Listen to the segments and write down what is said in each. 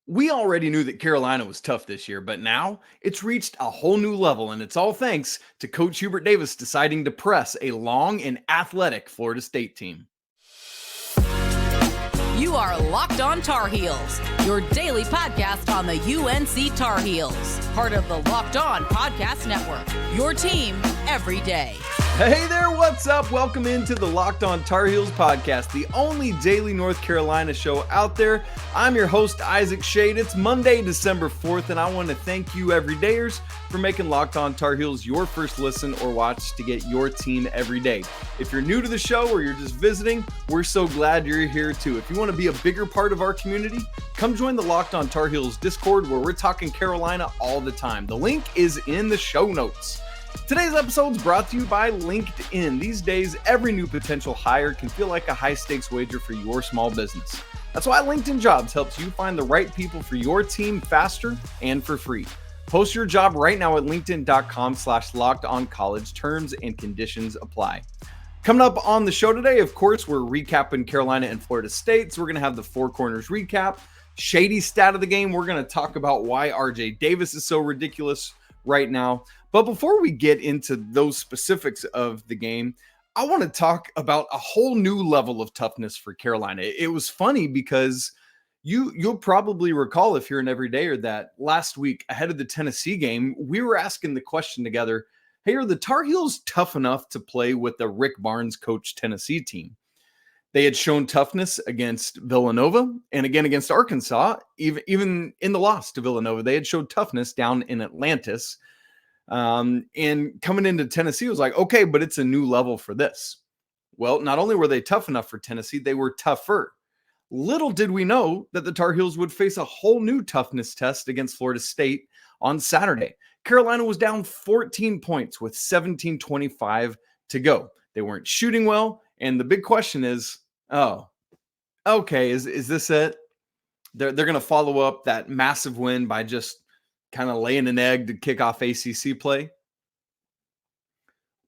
We already knew that Carolina was tough this year, but now it's reached a whole new level, and it's all thanks to Coach Hubert Davis deciding to press a long and athletic Florida State team. You are Locked On Tar Heels, your daily podcast on the UNC Tar Heels, part of the Locked On Podcast Network, your team every day. Hey there, what's up? Welcome into the Locked On Tar Heels podcast, the only daily North Carolina show out there. I'm your host, Isaac Shade. It's Monday, December 4th, and I want to thank you everydayers for making Locked On Tar Heels your first listen or watch to get your team every day. If you're new to the show or you're just visiting, we're so glad you're here too. If you want to be a bigger part of our community, come join the Locked On Tar Heels Discord where we're talking Carolina all the time. The link is in the show notes. Today's episode is brought to you by LinkedIn. These days, every new potential hire can feel like a high-stakes wager for your small business. That's why LinkedIn Jobs helps you find the right people for your team faster and for free. Post your job right now at linkedin.com/lockedoncollege. Terms and conditions apply. Coming up on the show today, of course, we're recapping Carolina and Florida State. So we're going to have the Four Corners recap. Shady stat of the game. We're going to talk about why RJ Davis is so ridiculous right now. But before we get into those specifics of the game, I want to talk about a whole new level of toughness for Carolina. It was funny because you'll probably recall, if you're an everydayer, that last week ahead of the Tennessee game, we were asking the question together, hey, are the Tar Heels tough enough to play with the Rick Barnes coach Tennessee team? They had shown toughness against Villanova and again against Arkansas, even in the loss to Villanova. They had showed toughness down in Atlantis. And coming into Tennessee was like, okay, but it's a new level for this. Well, not only were they tough enough for Tennessee, they were tougher. Little did we know that the Tar Heels would face a whole new toughness test against Florida State on Saturday. Carolina was down 14 points with 17:25 to go. They weren't shooting well. And the big question is, oh, okay, is this it? They're going to follow up that massive win by just kind of laying an egg to kick off ACC play.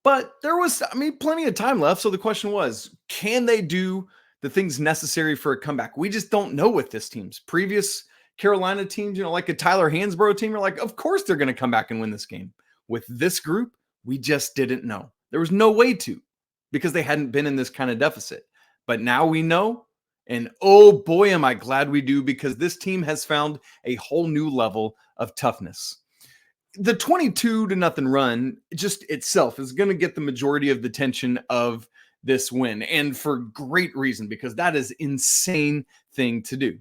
But there was, plenty of time left. So the question was, can they do the things necessary for a comeback? We just don't know with this team's previous Carolina teams, like a Tyler Hansbrough team, are like, of course they're going to come back and win this game. With this group, we just didn't know. There was no way to, because they hadn't been in this kind of deficit. But now we know. And oh boy, am I glad we do, because this team has found a whole new level of toughness. The 22-0 run just itself is going to get the majority of the tension of this win, and for great reason, because that is an insane thing to do.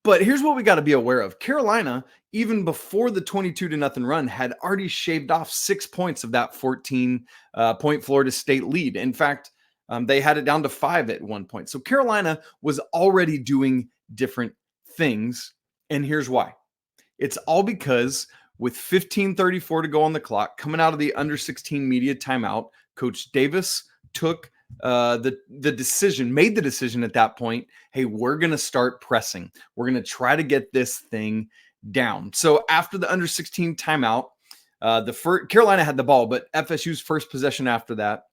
But here's what we got to be aware of. Carolina, even before the 22-0 run, had already shaved off 6 points of that 14-point Florida State lead. In fact, they had it down to 5 at one point. So Carolina was already doing different things. And here's why. It's all because with 15:34 to go on the clock, coming out of the under 16 media timeout, Coach Davis took made the decision at that point, hey, we're going to start pressing. We're going to try to get this thing down. So after the under 16 timeout, Carolina had the ball, but FSU's first possession after that,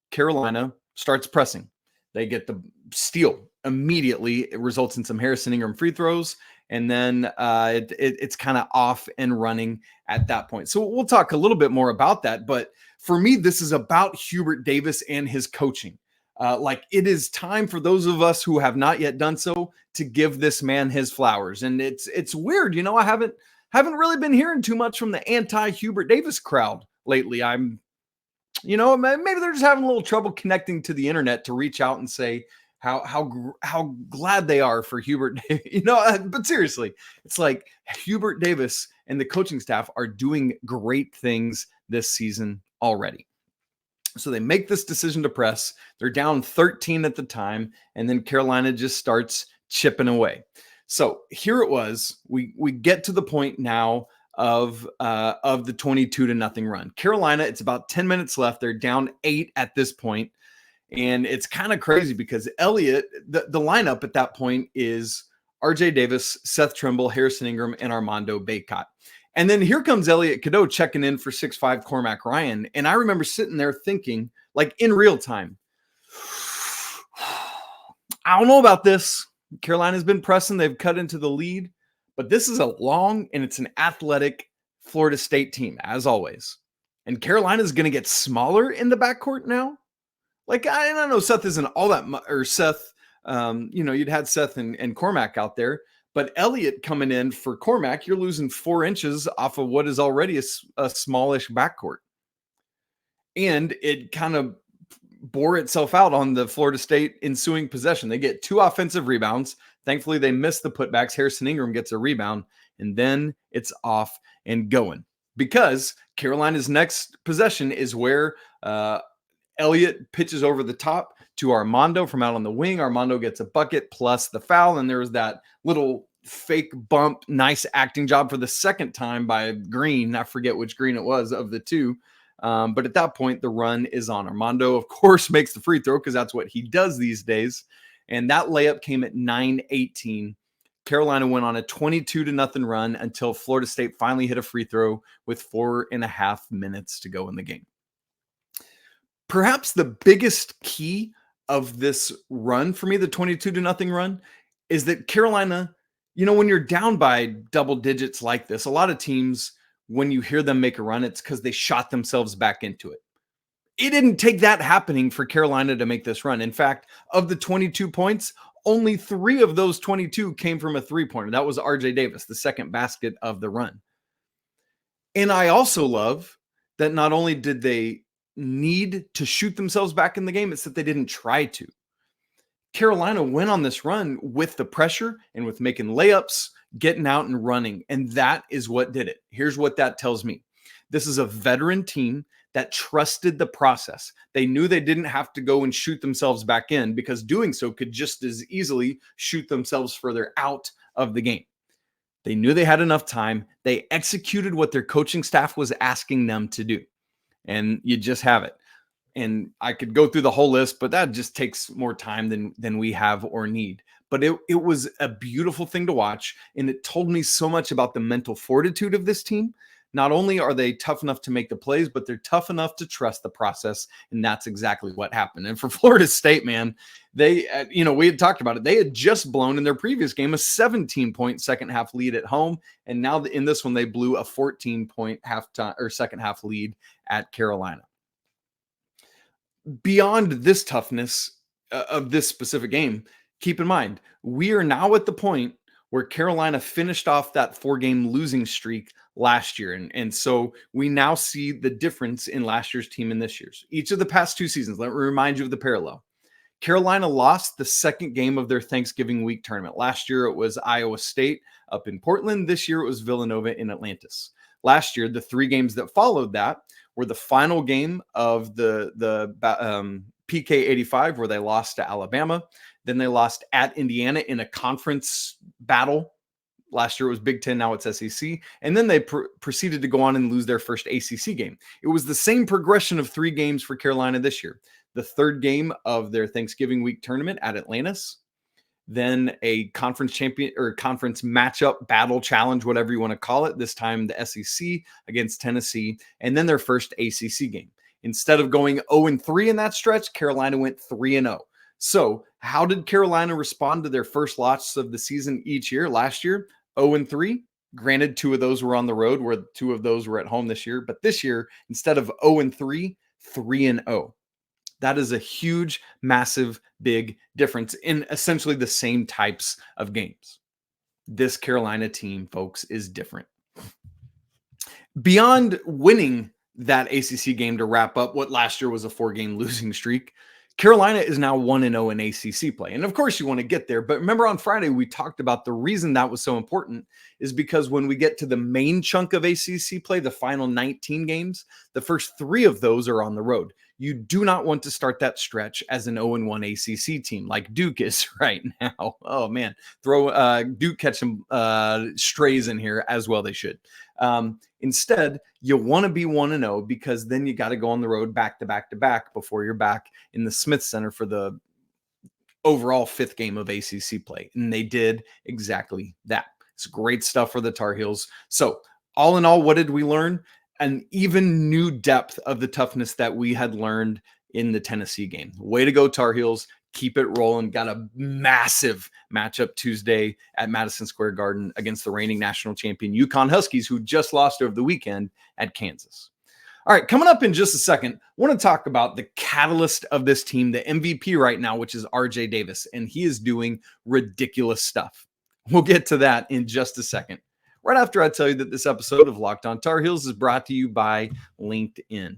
Carolina starts pressing. They get the steal immediately. It results in some Harrison Ingram free throws. And then it's kind of off and running at that point. So we'll talk a little bit more about that. But for me, this is about Hubert Davis and his coaching. It is time for those of us who have not yet done so to give this man his flowers. And it's weird. I haven't really been hearing too much from the anti-Hubert Davis crowd lately. Maybe they're just having a little trouble connecting to the internet to reach out and say how glad they are for Hubert. But seriously, it's like Hubert Davis and the coaching staff are doing great things this season already. So they make this decision to press. They're down 13 at the time, and then Carolina just starts chipping away. So here it was. We get to the point now of the 22-0 run. Carolina, it's about 10 minutes left. They're down 8 at this point. And it's kind of crazy because Elliot, the lineup at that point is RJ Davis, Seth Trimble, Harrison Ingram, and Armando Bacot. And then here comes Elliot Cadeau checking in for 6'5" Cormac Ryan. And I remember sitting there thinking, like in real time, I don't know about this. Carolina's been pressing. They've cut into the lead. But this is a long and it's an athletic Florida State team, as always. And Carolina is going to get smaller in the backcourt now. Like, I don't know, Seth isn't all that much, or Seth, you'd had Seth and Cormac out there, but Elliot coming in for Cormac, you're losing 4 inches off of what is already a smallish backcourt. And it kind of bore itself out on the Florida State ensuing possession. They get 2 offensive rebounds. Thankfully, they miss the putbacks. Harrison Ingram gets a rebound, and then it's off and going. Because Carolina's next possession is where Elliot pitches over the top to Armando from out on the wing. Armando gets a bucket plus the foul, and there was that little fake bump. Nice acting job for the second time by Green. I forget which Green it was of the two. But at that point, the run is on. Armando, of course, makes the free throw because that's what he does these days. And that layup came at 9:18. Carolina went on a 22-0 run until Florida State finally hit a free throw with 4.5 minutes to go in the game. Perhaps the biggest key of this run for me, the 22-0 run, is that Carolina, when you're down by double digits like this, a lot of teams, when you hear them make a run, it's because they shot themselves back into it. It didn't take that happening for Carolina to make this run. In fact, of the 22 points, only 3 of those 22 came from a three-pointer. That was RJ Davis, the second basket of the run. And I also love that not only did they need to shoot themselves back in the game, it's that they didn't try to. Carolina went on this run with the pressure and with making layups, getting out and running. And that is what did it. Here's what that tells me. This is a veteran team that trusted the process. They knew they didn't have to go and shoot themselves back in because doing so could just as easily shoot themselves further out of the game. They knew they had enough time. They executed what their coaching staff was asking them to do. And you just have it. And I could go through the whole list, but that just takes more time than we have or need. But it was a beautiful thing to watch. And it told me so much about the mental fortitude of this team. Not only are they tough enough to make the plays, but they're tough enough to trust the process. And that's exactly what happened. And for Florida State, man, they, we had talked about it. They had just blown in their previous game a 17-point second half lead at home. And now in this one, they blew a 14-point halftime or second half lead at Carolina. Beyond this toughness of this specific game, keep in mind, we are now at the point where Carolina finished off that 4-game losing streak last year. And so we now see the difference in last year's team and this year's. Each of the past 2 seasons, let me remind you of the parallel. Carolina lost the second game of their Thanksgiving week tournament. Last year, it was Iowa State up in Portland. This year, it was Villanova in Atlantis. Last year, the 3 games that followed that were the final game of the PK 85, where they lost to Alabama. Then they lost at Indiana in a conference battle. Last year it was Big Ten, now it's SEC. And then they proceeded to go on and lose their first ACC game. It was the same progression of 3 games for Carolina this year. The 3rd game of their Thanksgiving week tournament at Atlantis. Then a conference champion or conference matchup, battle, challenge, whatever you want to call it. This time the SEC against Tennessee. And then their first ACC game. Instead of going 0-3 in that stretch, Carolina went 3-0. So how did Carolina respond to their first loss of the season each year? Last year, 0-3. Granted, 2 of those were on the road, where 2 of those were at home this year. But this year, instead of 0-3, 3-0. That is a huge, massive, big difference in essentially the same types of games. This Carolina team, folks, is different. Beyond winning that ACC game to wrap up what last year was a 4-game losing streak, Carolina is now 1-0 in ACC play. And of course you want to get there, but remember on Friday, we talked about the reason that was so important is because when we get to the main chunk of ACC play, the final 19 games, the first 3 of those are on the road. You do not want to start that stretch as an 0-1 ACC team like Duke is right now. Oh man, throw Duke catch some strays in here as well. They should. Instead, you want to be 1-0 because then you got to go on the road back to back to back before you're back in the Smith Center for the overall 5th game of ACC play. And they did exactly that. It's great stuff for the Tar Heels. So all in all, what did we learn? An even new depth of the toughness that we had learned in the Tennessee game. Way to go, Tar Heels. keep it rolling. Got a massive matchup Tuesday at Madison Square Garden against the reigning national champion UConn Huskies, who just lost over the weekend at Kansas. All right, coming up in just a second, I want to talk about the catalyst of this team, the MVP right now, which is RJ Davis, and he is doing ridiculous stuff. We'll get to that in just a second, right after I tell you that this episode of Locked On Tar Heels is brought to you by LinkedIn.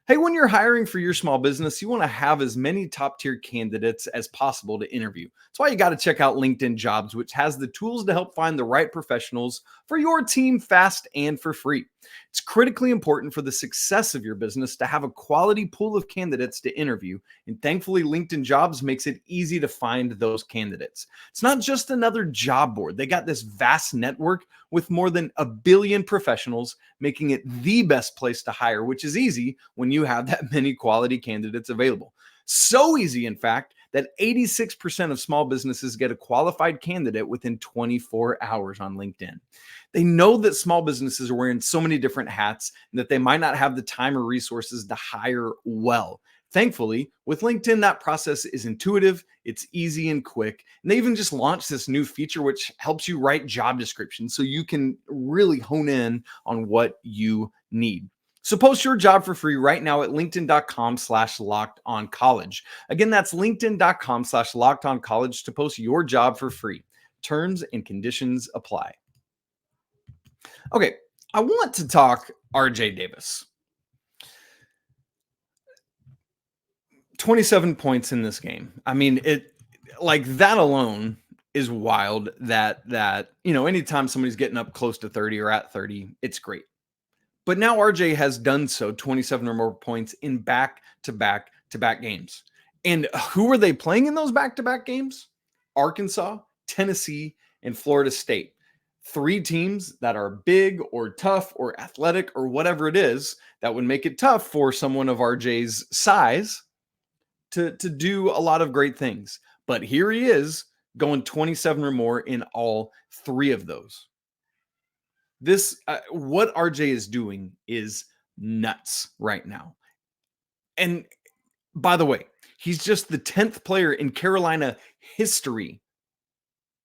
Hey, when you're hiring for your small business, you want to have as many top-tier candidates as possible to interview. That's why you got to check out LinkedIn Jobs, which has the tools to help find the right professionals for your team fast and for free. It's critically important for the success of your business to have a quality pool of candidates to interview, and thankfully, LinkedIn Jobs makes it easy to find those candidates. It's not just another job board. They got this vast network with more than 1 billion professionals, making it the best place to hire, which is easy when you have that many quality candidates available. So easy, in fact, that 86% of small businesses get a qualified candidate within 24 hours on LinkedIn. They know that small businesses are wearing so many different hats and that they might not have the time or resources to hire well. Thankfully, with LinkedIn, that process is intuitive, it's easy and quick. And they even just launched this new feature which helps you write job descriptions so you can really hone in on what you need. So post your job for free right now at linkedin.com/lockedoncollege. Again, that's linkedin.com/lockedoncollege to post your job for free. Terms and conditions apply. Okay, I want to talk RJ Davis. 27 points in this game. I mean, it like that alone is wild that anytime somebody's getting up close to 30 or at 30, it's great. But now RJ has done so 27 or more points in back-to-back games. And who are they playing in those back-to-back games? Arkansas, Tennessee, and Florida State. 3 teams that are big or tough or athletic or whatever it is that would make it tough for someone of RJ's size to do a lot of great things. But here he is going 27 or more in all 3 of those. This, what RJ is doing is nuts right now. And by the way, he's just the 10th player in Carolina history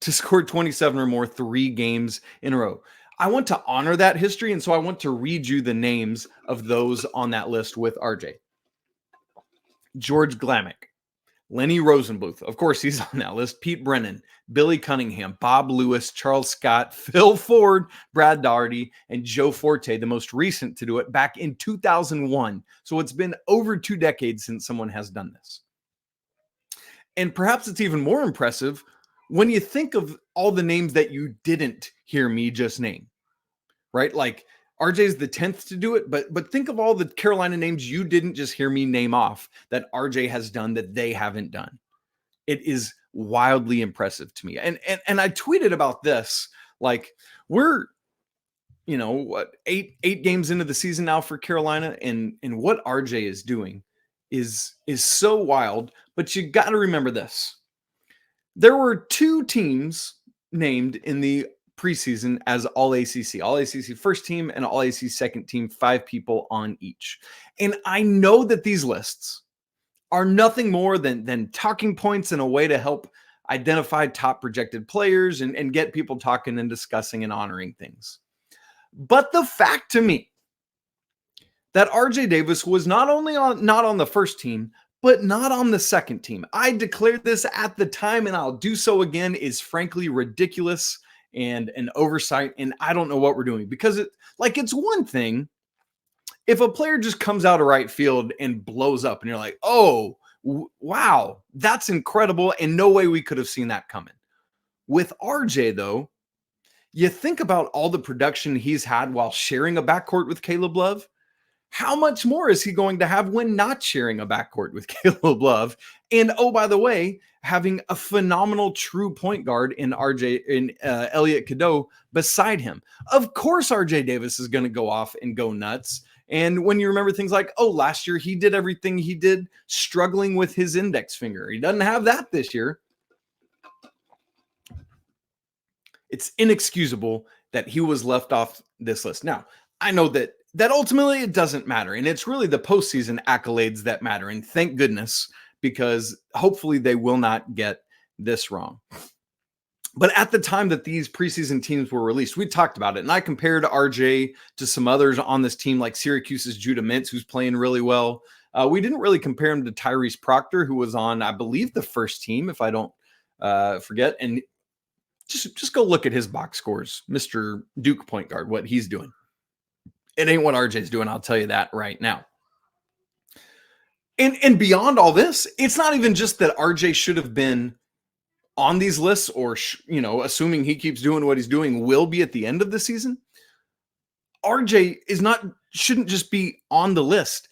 to score 27 or more 3 games in a row. I want to honor that history, and so I want to read you the names of those on that list with RJ. George Glamick, Lenny Rosenbluth, of course he's on that list, Pete Brennan, Billy Cunningham, Bob Lewis, Charles Scott, Phil Ford, Brad Daugherty, and Joe Forte, the most recent to do it back in 2001. So it's been over 2 decades since someone has done this. And perhaps it's even more impressive when you think of all the names that you didn't hear me just name, right? Like RJ's the 10th to do it, but think of all the Carolina names you didn't just hear me name off that RJ has done that they haven't done. It is wildly impressive to me. And I tweeted about this, like we're, what, eight games into the season now for Carolina, and what RJ is doing is so wild, but you got to remember this. There were 2 teams named in the preseason as All ACC first team and All ACC second team, 5 people on each. And I know that these lists are nothing more than talking points and a way to help identify top projected players and get people talking and discussing and honoring things. But the fact to me that RJ Davis was not only not on the first team, but not on the second team, I declared this at the time and I'll do so again, is frankly ridiculous and an oversight, and I don't know what we're doing, because it's one thing if a player just comes out of right field and blows up and you're like, oh, wow, that's incredible, and no way we could have seen that coming. With RJ, though, you think about all the production he's had while sharing a backcourt with Caleb Love. How much more is he going to have when not sharing a backcourt with Caleb Love? And oh, by the way, having a phenomenal true point guard in Elliot Cadeau beside him. Of course, RJ Davis is going to go off and go nuts. And when you remember things like, oh, last year he did everything he did struggling with his index finger. He doesn't have that this year. It's inexcusable that he was left off this list. Now, I know that ultimately it doesn't matter. And it's really the postseason accolades that matter. And thank goodness, because hopefully they will not get this wrong. But at the time that these preseason teams were released, we talked about it. And I compared RJ to some others on this team, like Syracuse's Judah Mintz, who's playing really well. We didn't really compare him to Tyrese Proctor, who was on, I believe, the first team, if I don't forget. And just go look at his box scores, Mr. Duke point guard, what he's doing. It ain't what RJ's doing, I'll tell you that right now. And beyond all this, it's not even just that RJ should have been on these lists or, assuming he keeps doing what he's doing, will be at the end of the season. RJ shouldn't just be on the list.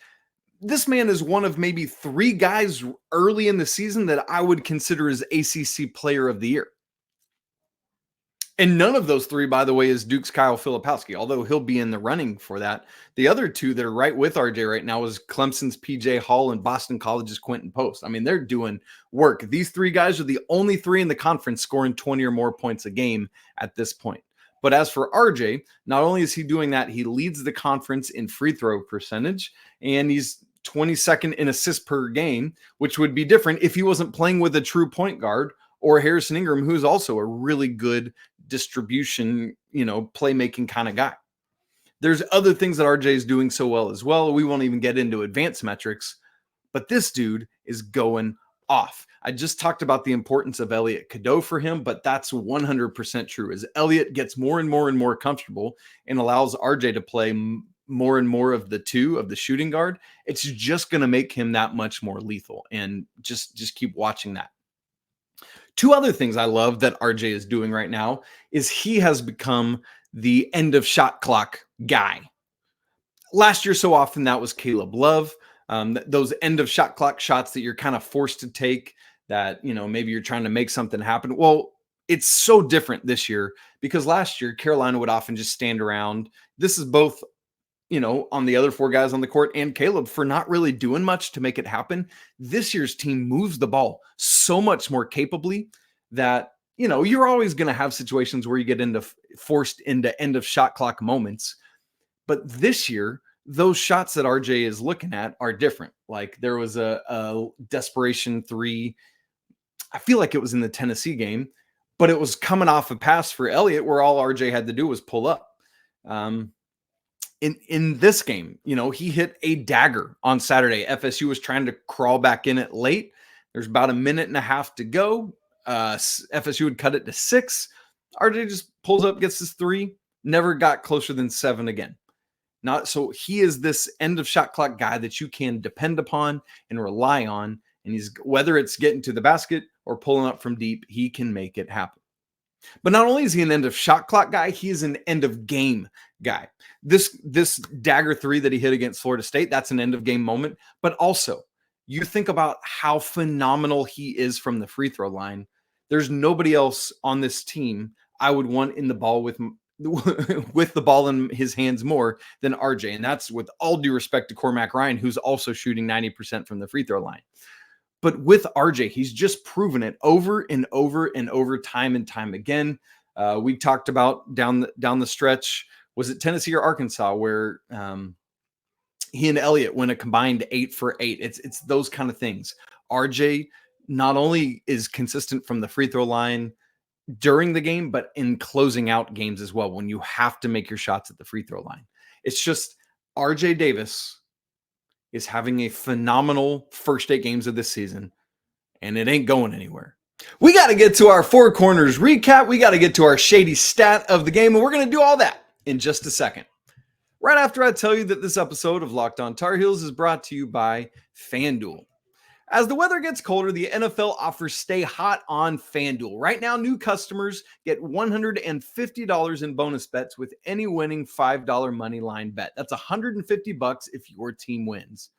This man is one of maybe 3 guys early in the season that I would consider as ACC Player of the Year. And none of those 3, by the way, is Duke's Kyle Filipowski, although he'll be in the running for that. The other 2 that are right with RJ right now is Clemson's PJ Hall and Boston College's Quentin Post. I mean, they're doing work. These 3 guys are the only 3 in the conference scoring 20 or more points a game at this point. But as for RJ, not only is he doing that, he leads the conference in free throw percentage, and he's 22nd in assists per game, which would be different if he wasn't playing with a true point guard or Harrison Ingram, who's also a really good distribution, playmaking kind of guy. There's other things that RJ is doing so well as well. We won't even get into advanced metrics, but this dude is going off. I just talked about the importance of Elliot Cadeau for him, but that's 100% true. As Elliot gets more and more and more comfortable and allows RJ to play more and more of the shooting guard, it's just going to make him that much more lethal. And just keep watching that. 2 other things I love that RJ is doing right now is he has become the end of shot clock guy. Last year, so often that was Caleb Love. Those end of shot clock shots that you're kind of forced to take that, maybe you're trying to make something happen. Well, it's so different this year because last year Carolina would often just stand around. This is both, on the other 4 guys on the court and Caleb for not really doing much to make it happen. This year's team moves the ball so much more capably that, you're always going to have situations where you get forced into end of shot clock moments. But this year, those shots that RJ is looking at are different. Like there was a desperation 3. I feel like it was in the Tennessee game, but it was coming off a pass for Elliot where all RJ had to do was pull up. In this game, he hit a dagger on Saturday. FSU was trying to crawl back in it late. There's about a minute and a half to go. FSU would cut it to 6. RJ just pulls up, gets his 3, never got closer than 7 again. So he is this end of shot clock guy that you can depend upon and rely on. And whether it's getting to the basket or pulling up from deep, he can make it happen. But not only is he an end of shot clock guy, he is an end of game guy. This dagger 3 that he hit against Florida State, that's an end of game moment. But also, you think about how phenomenal he is from the free throw line. There's nobody else on this team I would want in the ball with the ball in his hands more than RJ. And that's with all due respect to Cormac Ryan, who's also shooting 90% from the free throw line. But with RJ, he's just proven it over and over and over, time and time again. We talked about down the stretch, was it Tennessee or Arkansas, where he and Elliot went a combined 8 for 8. It's those kind of things. RJ not only is consistent from the free throw line during the game, but in closing out games as well, when you have to make your shots at the free throw line. It's just RJ Davis is having a phenomenal first 8 games of this season, and it ain't going anywhere. We got to get to our 4 corners recap. We got to get to our shady stat of the game, and we're going to do all that in just a second. Right after I tell you that this episode of Locked On Tar Heels is brought to you by FanDuel. As the weather gets colder, the NFL offers Stay Hot on FanDuel. Right now, new customers get $150 in bonus bets with any winning $5 money line bet. That's $150 if your team wins.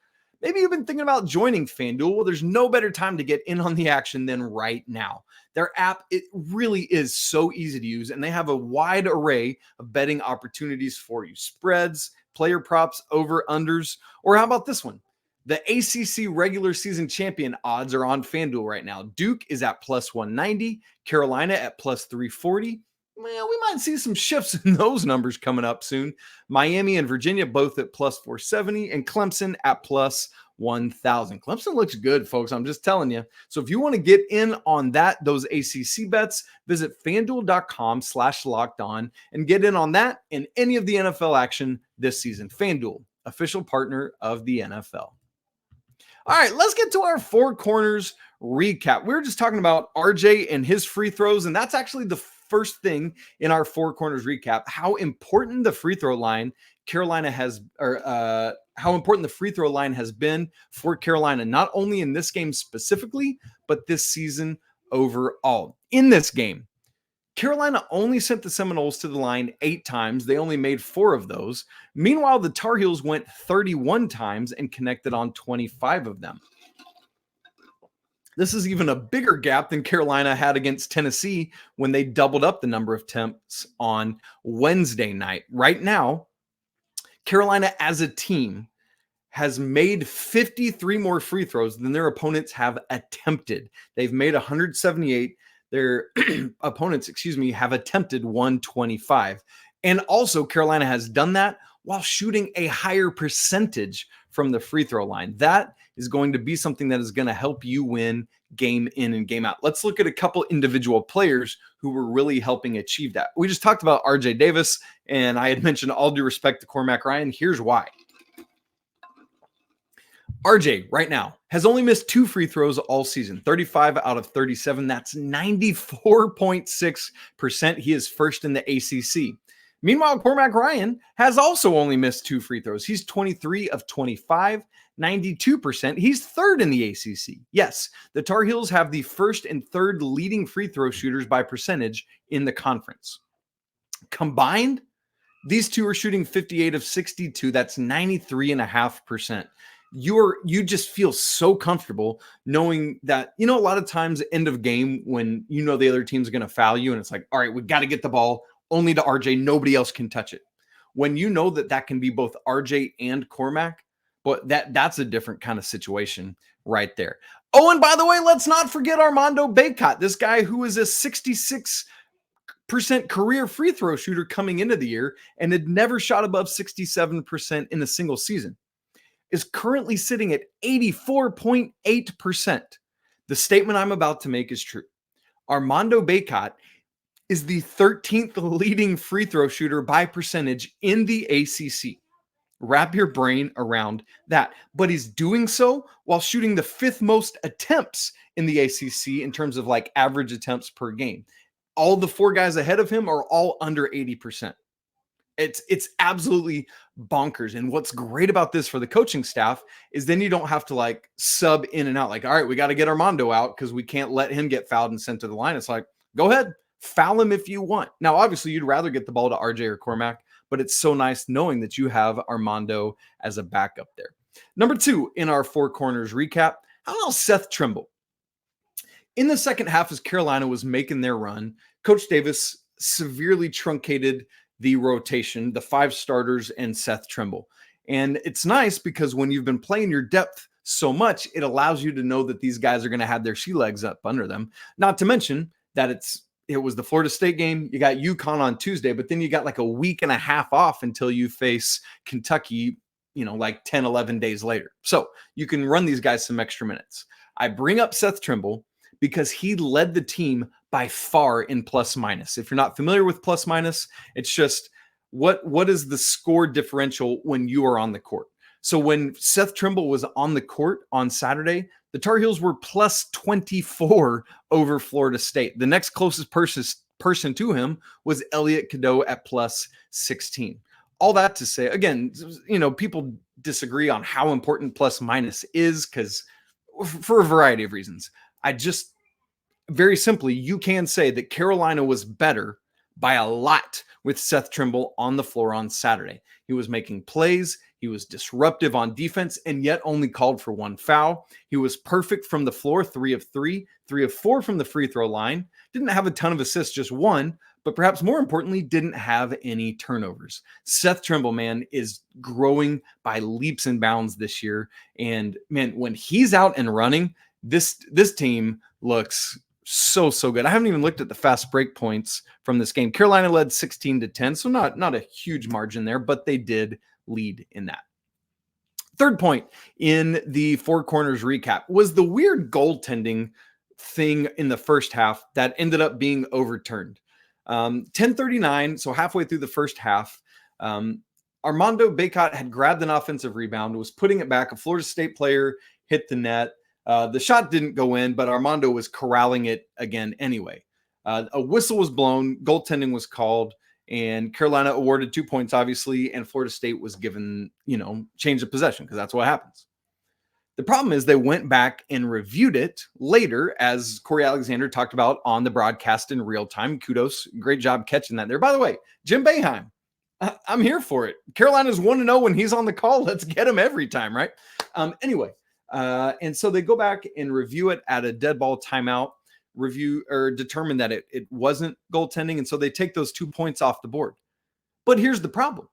Maybe you've been thinking about joining FanDuel. Well, there's no better time to get in on the action than right now. Their app, it really is so easy to use, and they have a wide array of betting opportunities for you. Spreads, player props, over-unders, or how about this one? The ACC regular season champion odds are on FanDuel right now. Duke is at plus 190, Carolina at plus 340. Well, we might see some shifts in those numbers coming up soon. Miami and Virginia both at plus 470, and Clemson at plus 1,000. Clemson looks good, folks. I'm just telling you. So if you want to get in on those ACC bets, visit FanDuel.com/lockedon and get in on that and any of the NFL action this season. FanDuel, official partner of the NFL. All right, let's get to our Four Corners recap. We were just talking about RJ and his free throws, and that's actually the first thing in our Four Corners recap, how important the free throw line how important the free throw line has been for Carolina, not only in this game specifically, but this season overall. In this game, Carolina only sent the Seminoles to the line 8 times. They only made 4 of those. Meanwhile, the Tar Heels went 31 times and connected on 25 of them. This is even a bigger gap than Carolina had against Tennessee when they doubled up the number of attempts on Wednesday night. Right now, Carolina as a team has made 53 more free throws than their opponents have attempted. They've made 178. Their opponents, have attempted 125. And also Carolina has done that while shooting a higher percentage from the free throw line. That is going to be something that is going to help you win game in and game out. Let's look at a couple individual players who were really helping achieve that. We just talked about RJ Davis, and I had mentioned all due respect to Cormac Ryan. Here's why. RJ right now has only missed 2 free throws all season, 35 out of 37. That's 94.6%. He is first in the ACC. Meanwhile, Cormac Ryan has also only missed 2 free throws. He's 23 of 25, 92%. He's third in the ACC. Yes, the Tar Heels have the first and third leading free throw shooters by percentage in the conference. Combined, these two are shooting 58 of 62. That's 93.5%. You just feel so comfortable knowing that, a lot of times end of game when the other team's going to foul you and it's like, all right, we got to get the ball only to RJ. Nobody else can touch it. When you know that can be both RJ and Cormac, but that's a different kind of situation right there. Oh, and by the way, let's not forget Armando Bacot, this guy who is a 66% career free throw shooter coming into the year and had never shot above 67% in a single season, is currently sitting at 84.8%. The statement I'm about to make is true. Armando Bacot is the 13th leading free throw shooter by percentage in the ACC. Wrap your brain around that. But he's doing so while shooting the 5th most attempts in the ACC in terms of average attempts per game. All the 4 guys ahead of him are all under 80%. It's absolutely bonkers. And what's great about this for the coaching staff is then you don't have to sub in and out. All right, we got to get Armando out because we can't let him get fouled and sent to the line. It's go ahead, foul him if you want. Now, obviously, you'd rather get the ball to RJ or Cormac, but it's so nice knowing that you have Armando as a backup there. Number 2 in our Four Corners recap, how about Seth Trimble? In the second half, as Carolina was making their run, Coach Davis severely truncated the rotation, the 5 starters and Seth Trimble. And it's nice because when you've been playing your depth so much, it allows you to know that these guys are going to have their sea legs up under them. Not to mention that it was the Florida State game. You got UConn on Tuesday, but then you got a week and a half off until you face Kentucky, 10, 11 days later. So you can run these guys some extra minutes. I bring up Seth Trimble because he led the team by far in plus minus. If you're not familiar with plus minus, it's just what is the score differential when you are on the court. So when Seth Trimble was on the court on Saturday, the Tar Heels were plus 24 over Florida State. The next closest person to him was Elliot Cadeau at plus 16. All that to say, again, people disagree on how important plus minus is because for a variety of reasons. Very simply, you can say that Carolina was better by a lot with Seth Trimble on the floor on Saturday. He was making plays. He was disruptive on defense and yet only called for 1 foul. He was perfect from the floor, 3 of 3, 3 of 4 from the free throw line. Didn't have a ton of assists, just 1, but perhaps more importantly, didn't have any turnovers. Seth Trimble, man, is growing by leaps and bounds this year. And man, when he's out and running, this team looks so good. I haven't even looked at the fast break points from this game. Carolina led 16-10, so not a huge margin there, but they did lead in that. Third point in the Four Corners recap was the weird goaltending thing in the first half that ended up being overturned. 10:39, so halfway through the first half, Armando Bacot had grabbed an offensive rebound, was putting it back. A Florida State player hit the net. The shot didn't go in, but Armando was corralling it again anyway. A whistle was blown, goaltending was called, and Carolina awarded 2 points, obviously, and Florida State was given, change of possession, because that's what happens. The problem is they went back and reviewed it later, as Corey Alexander talked about on the broadcast in real time. Kudos. Great job catching that there. By the way, Jim Boeheim, I'm here for it. Carolina's 1-0 when he's on the call. Let's get him every time, right? Anyway, and so they go back and review it at a dead ball timeout, review or determine that it wasn't goaltending. And so they take those 2 points off the board. But here's the problem.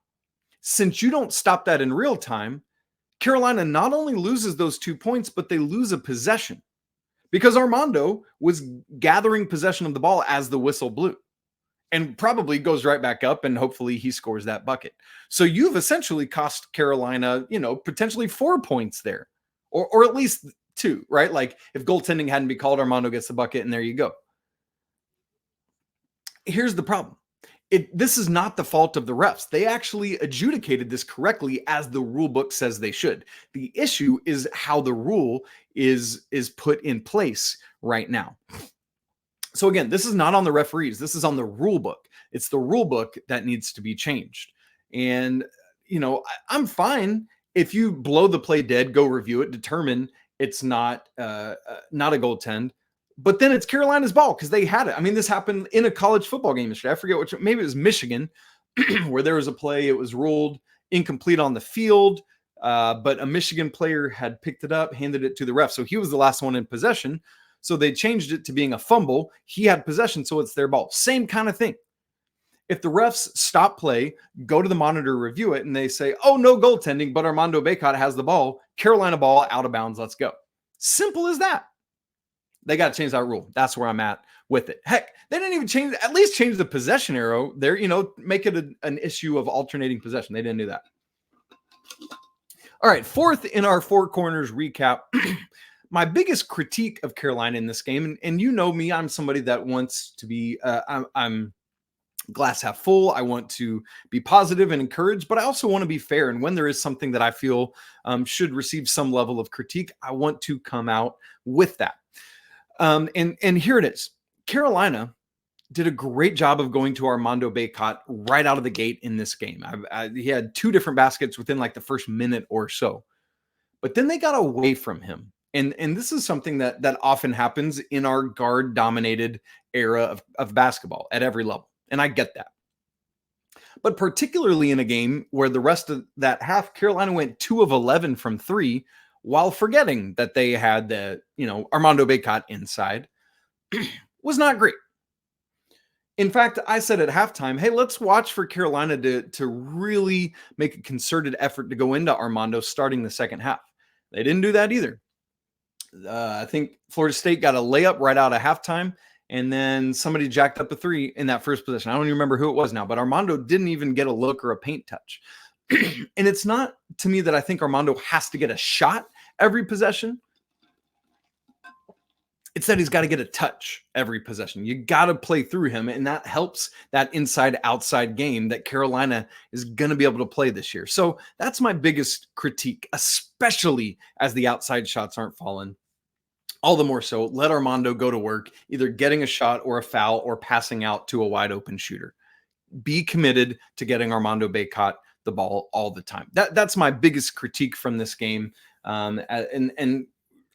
Since you don't stop that in real time, Carolina not only loses those 2 points, but they lose a possession because Armando was gathering possession of the ball as the whistle blew and probably goes right back up, and hopefully he scores that bucket. So you've essentially cost Carolina, potentially 4 points there, or at least 2, right? Like if goaltending hadn't been called, Armando gets the bucket, and there you go. Here's the problem. This is not the fault of the refs. They actually adjudicated this correctly as the rule book says they should. The issue is how the rule is put in place right now. So again, this is not on the referees. This is on the rule book. It's the rule book that needs to be changed. And, I'm fine if you blow the play dead, go review it, determine it's not a goaltend. But then it's Carolina's ball because they had it. I mean, this happened in a college football game yesterday. I forget which, maybe it was Michigan, where there was a play. It was ruled incomplete on the field, but a Michigan player had picked it up, handed it to the ref. So he was the last one in possession. So they changed it to being a fumble. He had possession, so it's their ball. Same kind of thing. If the refs stop play, go to the monitor, review it, and they say, oh, no goaltending, but Armando Bacot has the ball, Carolina ball, out of bounds, let's go. Simple as that. They got to change that rule. That's where I'm at with it. Heck, they didn't even at least change the possession arrow there, make it an issue of alternating possession. They didn't do that. All right, fourth in our Four Corners recap, my biggest critique of Carolina in this game, and you know me, I'm somebody that wants to be, I'm glass half full. I want to be positive and encouraged, but I also want to be fair. And when there is something that I feel should receive some level of critique, I want to come out with that. And here it is. Carolina did a great job of going to Armando Bacot right out of the gate in this game. He had 2 different baskets within like the first minute or so, but then they got away from him. And this is something that often happens in our guard dominated era of basketball at every level. And I get that. But particularly in a game where the rest of that half, Carolina went 2 of 11 from 3, while forgetting that they had Armando Bacot inside, was not great. In fact, I said at halftime, hey, let's watch for Carolina to really make a concerted effort to go into Armando starting the second half. They didn't do that either. I think Florida State got a layup right out of halftime, and then somebody jacked up a 3 in that first possession. I don't even remember who it was now, but Armando didn't even get a look or a paint touch. And it's not to me that I think Armando has to get a shot every possession. It's that he's got to get a touch every possession. You got to play through him, and that helps that inside-outside game that Carolina is going to be able to play this year. So that's my biggest critique, especially as the outside shots aren't falling. All the more so, let Armando go to work, either getting a shot or a foul or passing out to a wide-open shooter. Be committed to getting Armando Bacot the ball all the time. That's my biggest critique from this game. And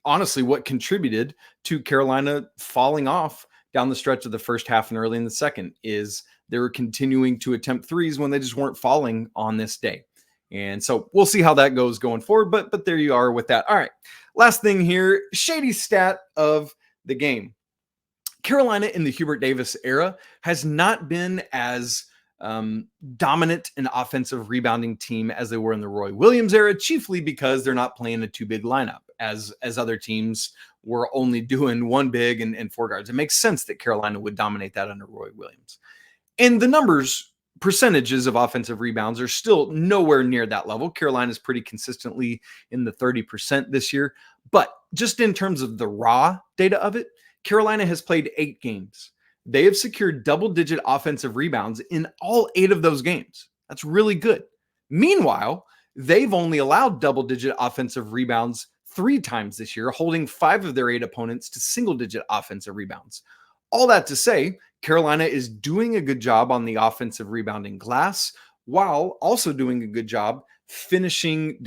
honestly, what contributed to Carolina falling off down the stretch of the first half and early in the second is they were continuing to attempt threes when they just weren't falling on this day. And so we'll see how that goes going forward, but there you are with that. All right, last thing here, shady stat of the game. Carolina in the Hubert Davis era has not been as dominant an offensive rebounding team as they were in the Roy Williams era, chiefly because they're not playing a 2 big lineup as other teams were only doing 1 big and 4 guards. It makes sense that Carolina would dominate that under Roy Williams. And the numbers percentages of offensive rebounds are still nowhere near that level. Carolina's pretty consistently in the 30% this year. But just in terms of the raw data of it, Carolina has played 8 games. They have secured double-digit offensive rebounds in all 8 of those games. That's really good. Meanwhile, they've only allowed double-digit offensive rebounds 3 times this year, holding 5 of their 8 opponents to single-digit offensive rebounds. All that to say, Carolina is doing a good job on the offensive rebounding glass, while also doing a good job finishing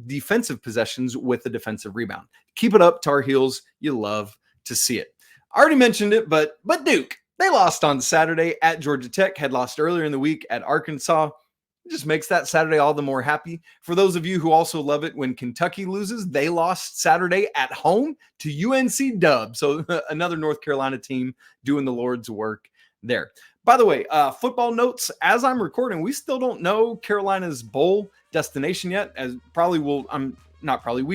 defensive possessions with a defensive rebound. Keep it up, Tar Heels. You love to see it. I already mentioned it, but Duke, they lost on Saturday at Georgia Tech, had lost earlier in the week at Arkansas. It just makes that Saturday all the more happy. For those of you who also love it when Kentucky loses, they lost Saturday at home to UNC Dub. So another North Carolina team doing the Lord's work there. By the way, football notes, as I'm recording, we still don't know Carolina's bowl destination yet. We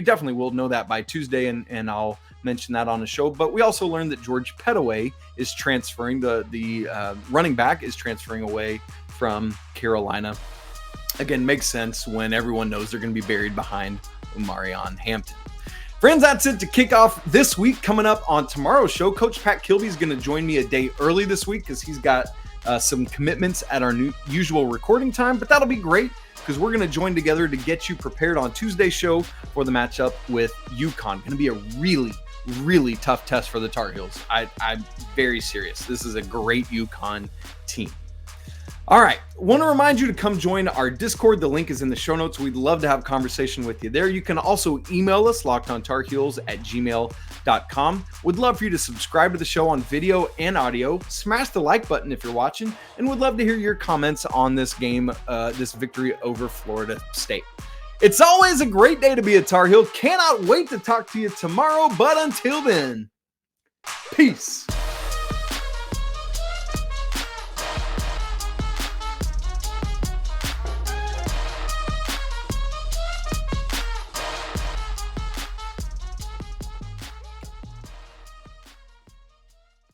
definitely will know that by Tuesday, and I'll mention that on the show. But we also learned that George Pettaway is transferring, the running back is transferring away from Carolina. Again, makes sense when everyone knows they're going to be buried behind Omarion Hampton. Friends, that's it to kick off this week. Coming up on tomorrow's show, Coach Pat Kilby is going to join me a day early this week because he's got some commitments at our usual recording time. But that'll be great because we're going to join together to get you prepared on Tuesday's show for the matchup with UConn. Going to be a really, really tough test for the Tar Heels. I'm very serious. This is a great UConn team. All right. Want to remind you to come join our Discord. The link is in the show notes. We'd love to have a conversation with you there. You can also email us, lockedontarheels@gmail.com. Would love for you to subscribe to the show on video and audio. Smash the like button if you're watching, and would love to hear your comments on this game, this victory over Florida State. It's always a great day to be a Tar Heel. Cannot wait to talk to you tomorrow, but until then, peace.